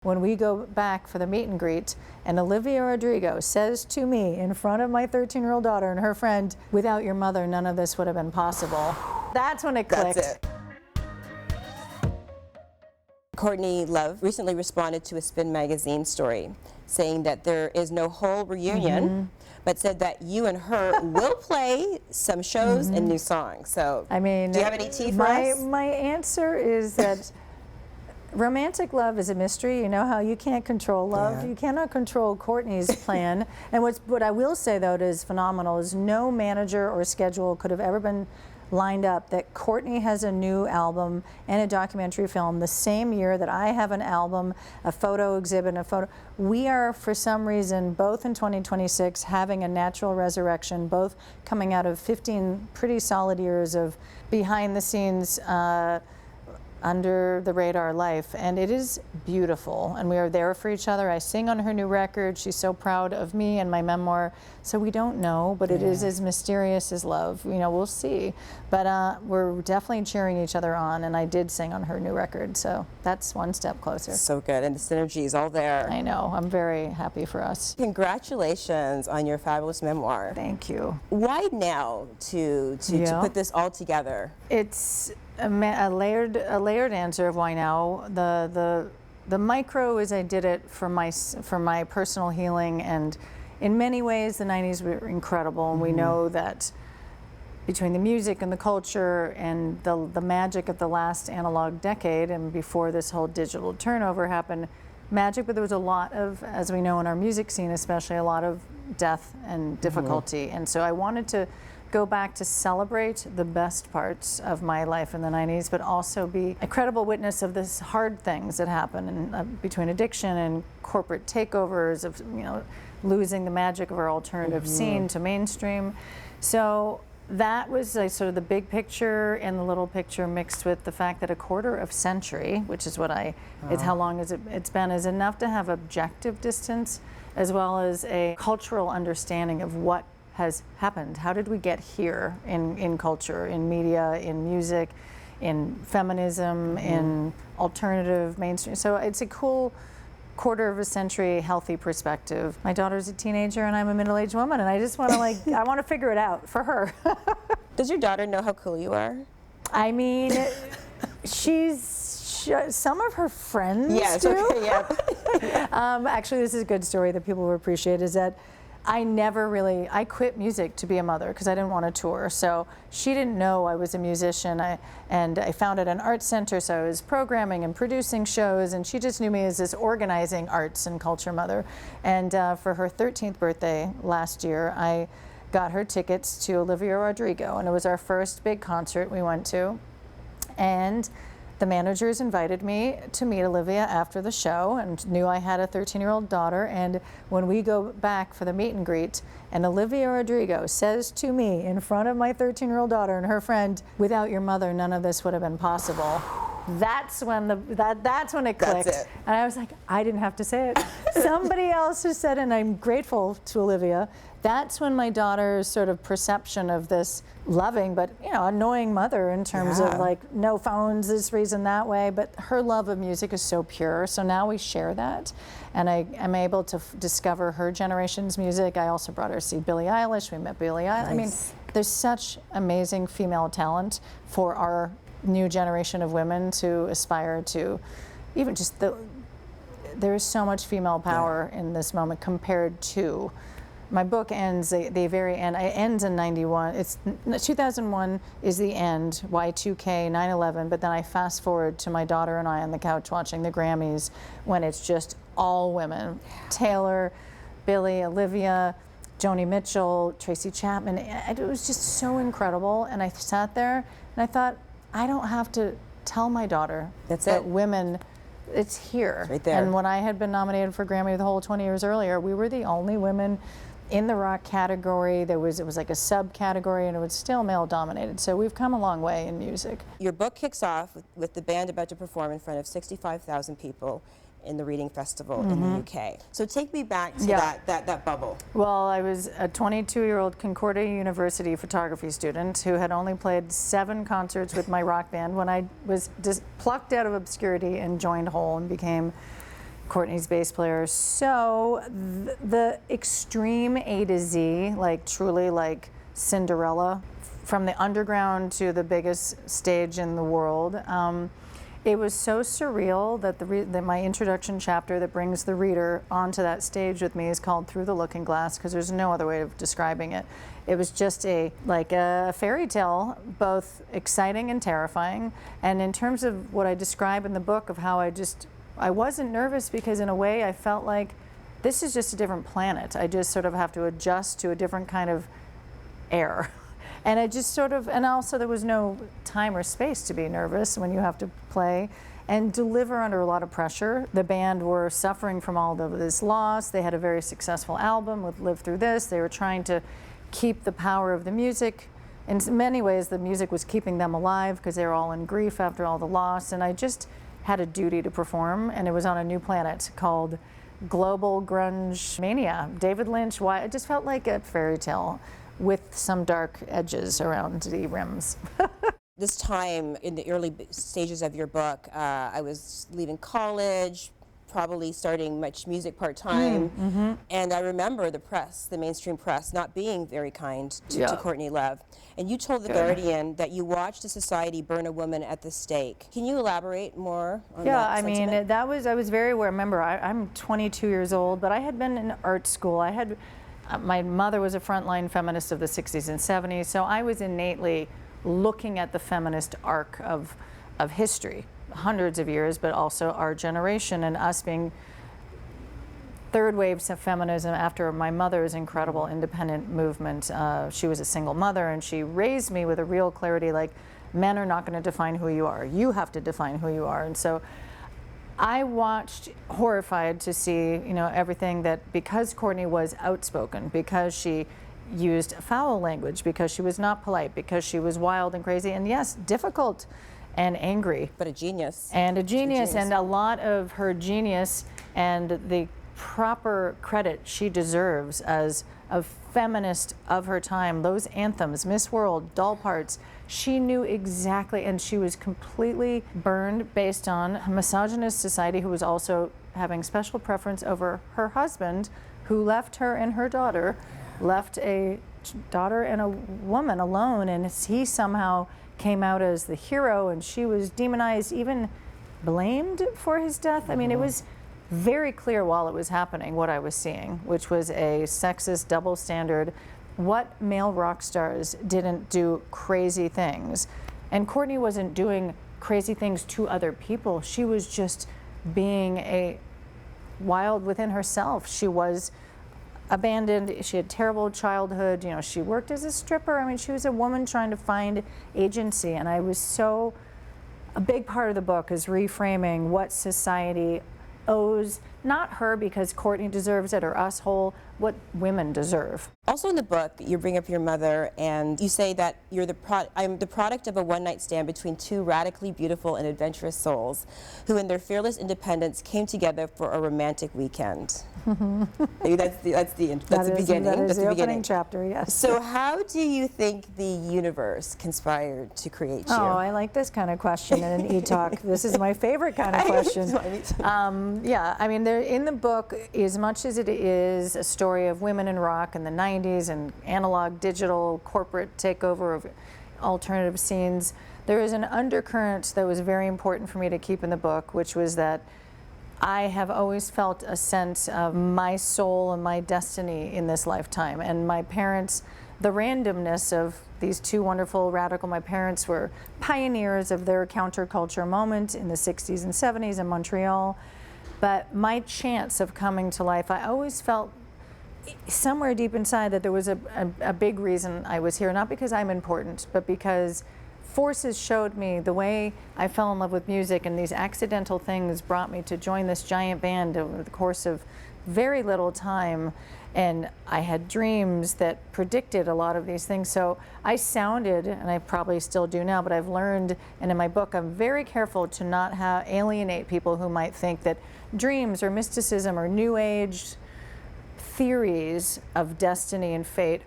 When we go back for the meet and greet, and Olivia Rodrigo says to me in front of my 13-year-old daughter and her friend, "Without your mother, none of this would have been possible." That's when it clicked. That's it. Courtney Love recently responded to a Spin magazine story saying that there is no whole reunion, but said that you and her will play some shows and new songs. So, I mean, do you have any tea for us? My answer is that romantic love is a mystery. You know how you can't control love. Yeah. You cannot control Courtney's plan. And what I will say, though, that is phenomenal is no manager or schedule could have ever been lined up that Courtney has a new album and a documentary film the same year that I have an album, a photo exhibit, and a photo. We are, for some reason, both in 2026 having a natural resurrection, both coming out of 15 pretty solid years of behind the scenes, under the radar life, and it is beautiful, and we are there for each other. I sing on her new record. She's so proud of me and my memoir. So we don't know, but it is as mysterious as love. You know, we'll see. But we're definitely cheering each other on, and I did sing on her new record, so that's one step closer. So good, and the synergy is all there. I know. I'm very happy for us. Congratulations on your fabulous memoir. Thank you. Why now to put this all together? It's a layered answer of why now. The micro is I did it for my personal healing, and in many ways the 90s were incredible, and we know that between the music and the culture and the magic of the last analog decade and before this whole digital turnover happened, magic, but there was a lot of, as we know in our music scene especially, a lot of death and difficulty. And so I wanted to go back to celebrate the best parts of my life in the 90s, but also be a credible witness of this hard things that happen between addiction and corporate takeovers of, you know, losing the magic of our alternative scene to mainstream. So that was sort of the big picture, and the little picture mixed with the fact that a quarter of century, which is what it's how long it's been, is enough to have objective distance as well as a cultural understanding of what has happened. How did we get here in culture, in media, in music, in feminism, in alternative mainstream? So it's a cool quarter of a century healthy perspective. My daughter's a teenager and I'm a middle-aged woman, and I just want to I want to figure it out for her. Does your daughter know how cool you are? I mean, some of her friends do. Okay, yeah. Actually, this is a good story that people will appreciate, is that I quit music to be a mother because I didn't want to tour. So she didn't know I was a musician. And I founded an art center, so I was programming and producing shows, and she just knew me as this organizing arts and culture mother. And for her 13th birthday last year, I got her tickets to Olivia Rodrigo, and it was our first big concert we went to. And the managers invited me to meet Olivia after the show and knew I had a 13-year-old daughter. And when we go back for the meet and greet, and Olivia Rodrigo says to me in front of my 13-year-old daughter and her friend, "Without your mother, none of this would have been possible." That's when it clicked. That's it. And I was like, I didn't have to say it. Somebody else has said it, and I'm grateful to Olivia. That's when my daughter's sort of perception of this loving but, you know, annoying mother in terms of like no phones, this reason, that way, but her love of music is so pure. So now we share that, and I am able to discover her generation's music. I also brought her to see Billie Eilish. We met Billie Eilish. Nice. I mean, there's such amazing female talent for our new generation of women to aspire to. Even just there is so much female power in this moment compared to. My book ends, the very end, it ends in 91. 2001 is the end, Y2K, 9/11, but then I fast forward to my daughter and I on the couch watching the Grammys when it's just all women. Taylor, Billie, Olivia, Joni Mitchell, Traci Chapman. It was just so incredible, and I sat there and I thought, I don't have to tell my daughter that women, it's here. It's right there. And when I had been nominated for Grammy the whole 20 years earlier, we were the only women in the rock category. It was like a subcategory, and it was still male dominated. So we've come a long way in music. Your book kicks off with the band about to perform in front of 65,000 people in the Reading Festival in the UK. So take me back to that bubble. Well, I was a 22-year-old Concordia University photography student who had only played 7 concerts with my rock band when I was just plucked out of obscurity and joined Hole and became Courtney's bass player. So the extreme A to Z, like truly like Cinderella, from the underground to the biggest stage in the world. It was so surreal that that my introduction chapter that brings the reader onto that stage with me is called Through the Looking Glass, because there's no other way of describing it. It was just like a fairy tale, both exciting and terrifying. And in terms of what I describe in the book of how I wasn't nervous, because in a way I felt like this is just a different planet. I just sort of have to adjust to a different kind of air. And I just sort of, and also there was no time or space to be nervous when you have to play and deliver under a lot of pressure. The band were suffering from all of this loss. They had a very successful album with Live Through This. They were trying to keep the power of the music. In many ways, the music was keeping them alive because they were all in grief after all the loss. And I just had a duty to perform, and it was on a new planet called Global Grunge Mania. David Lynch, why? It just felt like a fairy tale with some dark edges around the rims. This time in the early stages of your book, I was leaving college, probably starting much music part-time, and I remember the press, the mainstream press, not being very kind to Courtney Love. And you told The Guardian that you watched a society burn a woman at the stake. Can you elaborate more on that sentiment? I mean, I was very aware. Remember, I'm 22 years old, but I had been in art school. My mother was a frontline feminist of the 60s and 70s, so I was innately looking at the feminist arc of history, hundreds of years, but also our generation and us being third waves of feminism after my mother's incredible independent movement. She was a single mother, and she raised me with a real clarity, like, men are not going to define who you are. You have to define who you are. And so I watched, horrified to see, everything that, because Courtney was outspoken, because she used foul language, because she was not polite, because she was wild and crazy, and yes, difficult and angry. But a genius. And a genius, and a lot of her genius and the proper credit she deserves as a feminist of her time. Those anthems, Miss World, Doll Parts, she knew exactly, and she was completely burned based on a misogynist society who was also having special preference over her husband, who left her and her daughter, left a daughter and a woman alone, and he somehow came out as the hero, and she was demonized, even blamed for his death. I mean, it was very clear while it was happening what I was seeing, which was a sexist double standard. What male rock stars didn't do crazy things? And Courtney wasn't doing crazy things to other people. She was just being a wild within herself. She was abandoned. She had terrible childhood. She worked as a stripper. I mean, she was a woman trying to find agency. And I was a big part of the book is reframing what society owes, not her because Courtney deserves it or us whole, what women deserve. Also in the book, you bring up your mother, and you say that you're I'm the product of a one-night stand between two radically beautiful and adventurous souls who in their fearless independence came together for a romantic weekend. Maybe that's the beginning. That is the opening chapter, yes. So how do you think the universe conspired to create you? Oh, I like this kind of question in an Etalk. This is my favorite kind of question. Yeah, I mean, in the book, as much as it is a story of women in rock in the 90s and analog, digital, corporate takeover of alternative scenes, there is an undercurrent that was very important for me to keep in the book, which was that I have always felt a sense of my soul and my destiny in this lifetime. And my parents, the randomness of these two wonderful my parents were pioneers of their counterculture moment in the 60s and 70s in Montreal. But my chance of coming to life, I always felt somewhere deep inside that there was a big reason I was here, not because I'm important, but because forces showed me the way I fell in love with music, and these accidental things brought me to join this giant band over the course of very little time. And I had dreams that predicted a lot of these things. So I sounded, and I probably still do now, but I've learned, and in my book, I'm very careful to not alienate people who might think that dreams or mysticism or new age theories of destiny and fate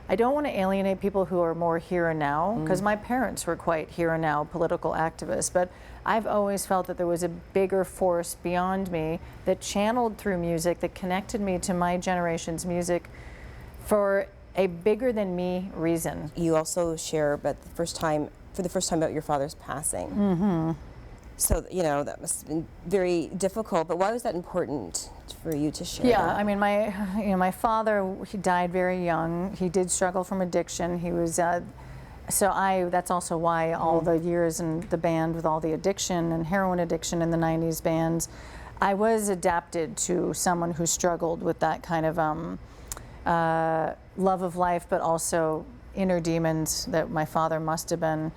I don't want to alienate people who are more here and now, because my parents were quite here and now political activists, but I've always felt that there was a bigger force beyond me that channeled through music, that connected me to my generation's music for a bigger than me reason. You also share about for the first time about your father's passing. So, that must have been very difficult, but why was that important for you to share? Yeah, I mean, my father, he died very young. He did struggle from addiction. He was, that's also why all the years in the band with all the addiction and heroin addiction in the 90s bands, I was adapted to someone who struggled with that kind of love of life, but also inner demons that my father must have been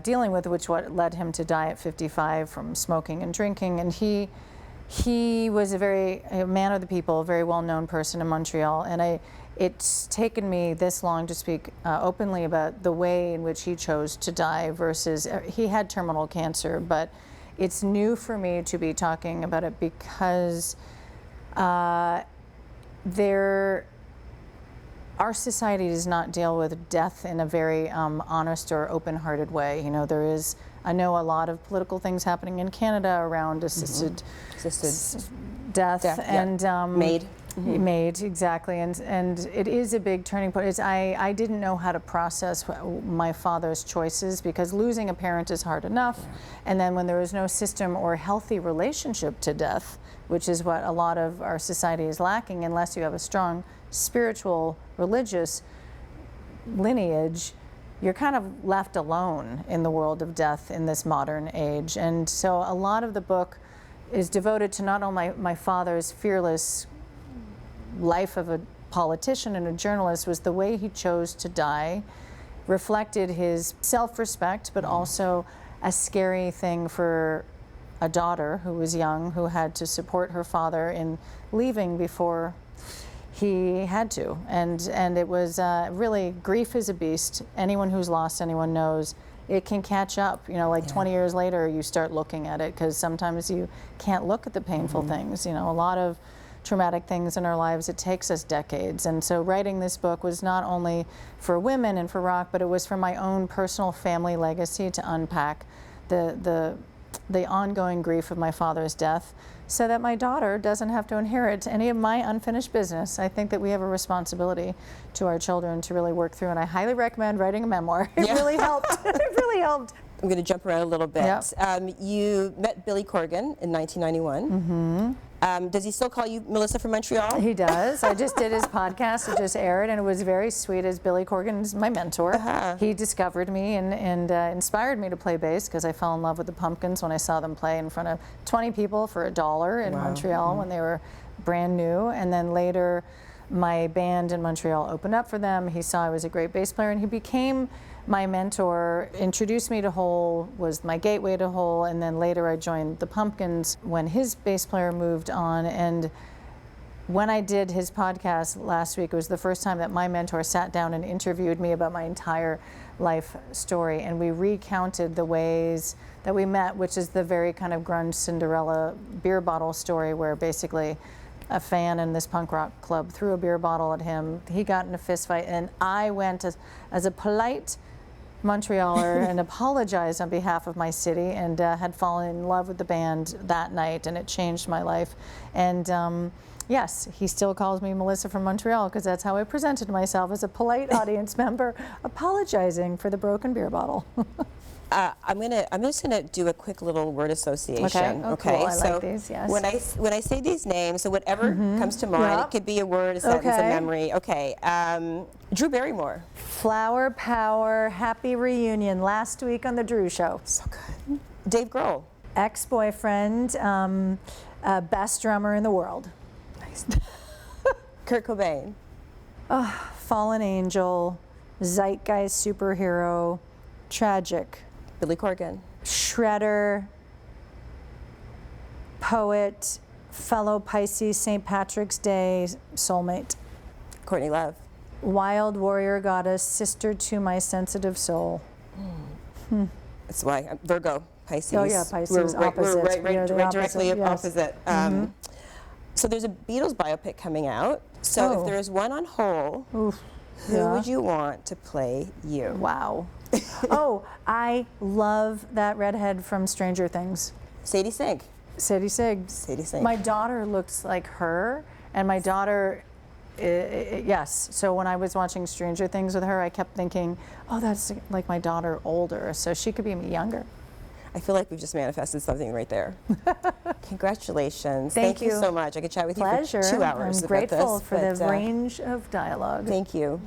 dealing with, which what led him to die at 55 from smoking and drinking. And he was a man of the people, a very well-known person in Montreal. And it's taken me this long to speak openly about the way in which he chose to die versus, he had terminal cancer, but it's new for me to be talking about it because our society does not deal with death in a very honest or open-hearted way. I know a lot of political things happening in Canada around assisted death and made, exactly, and it is a big turning point. I didn't know how to process my father's choices because losing a parent is hard enough, and then when there is no system or healthy relationship to death, which is what a lot of our society is lacking, unless you have a strong spiritual, religious lineage, you're kind of left alone in the world of death in this modern age. And so a lot of the book is devoted to not only my father's fearless life of a politician and a journalist, was the way he chose to die, reflected his self-respect, but also a scary thing for a daughter who was young, who had to support her father in leaving before he had to. And it was really, grief is a beast. Anyone who's lost anyone knows it can catch up. 20 years later, you start looking at it, because sometimes you can't look at the painful things. A lot of traumatic things in our lives, it takes us decades. And so writing this book was not only for women and for rock, but it was for my own personal family legacy, to unpack the ongoing grief of my father's death, so that my daughter doesn't have to inherit any of my unfinished business. I think that we have a responsibility to our children to really work through, and I highly recommend writing a memoir. It really helped. It really helped. I'm going to jump around a little bit. Yep. You met Billy Corgan in 1991. Does he still call you Melissa from Montreal? He does. I just did his podcast. It just aired, and it was very sweet, as Billy Corgan is my mentor. He discovered me and inspired me to play bass, because I fell in love with the Pumpkins when I saw them play in front of 20 people for $1 in Montreal when they were brand new. And then later, my band in Montreal opened up for them. He saw I was a great bass player, and he became my mentor, introduced me to Hole, was my gateway to Hole, and then later I joined the Pumpkins when his bass player moved on. And when I did his podcast last week, it was the first time that my mentor sat down and interviewed me about my entire life story, and we recounted the ways that we met, which is the very kind of grunge Cinderella beer bottle story, where basically a fan in this punk rock club threw a beer bottle at him. He got in a fist fight, and I went as a polite Montrealer and apologized on behalf of my city, and had fallen in love with the band that night, and it changed my life. And yes, he still calls me Melissa from Montreal, because that's how I presented myself, as a polite audience member apologizing for the broken beer bottle. I'm just gonna do a quick little word association. Okay. Oh, okay. Cool. I So like these. Yes. when I say these names, so whatever comes to mind, it could be a word, a sentence, a memory. Okay. Drew Barrymore. Flower Power, happy reunion last week on the Drew Show. So good. Dave Grohl. Ex-boyfriend, best drummer in the world. Nice. Kurt Cobain. Fallen angel, zeitgeist superhero, tragic. Billy Corgan. Shredder, poet, fellow Pisces, St. Patrick's Day, soulmate. Courtney Love. Wild warrior goddess, sister to my sensitive soul. That's why I'm Virgo, Pisces. Oh yeah, Pisces, We're opposites. right directly opposite. So there's a Beatles biopic coming out. So if there is one on Hole, Who would you want to play you? Wow. Oh, I love that redhead from Stranger Things. Sadie Sink. Sadie Sig. Sadie Sink. My daughter looks like her, and my daughter, yes. So when I was watching Stranger Things with her, I kept thinking, oh, that's like my daughter older, so she could be me younger. I feel like we've just manifested something right there. Congratulations. Thank you so much. I could chat with Pleasure. you for 2 hours I'm about grateful this, for the but, range of dialogue. Thank you.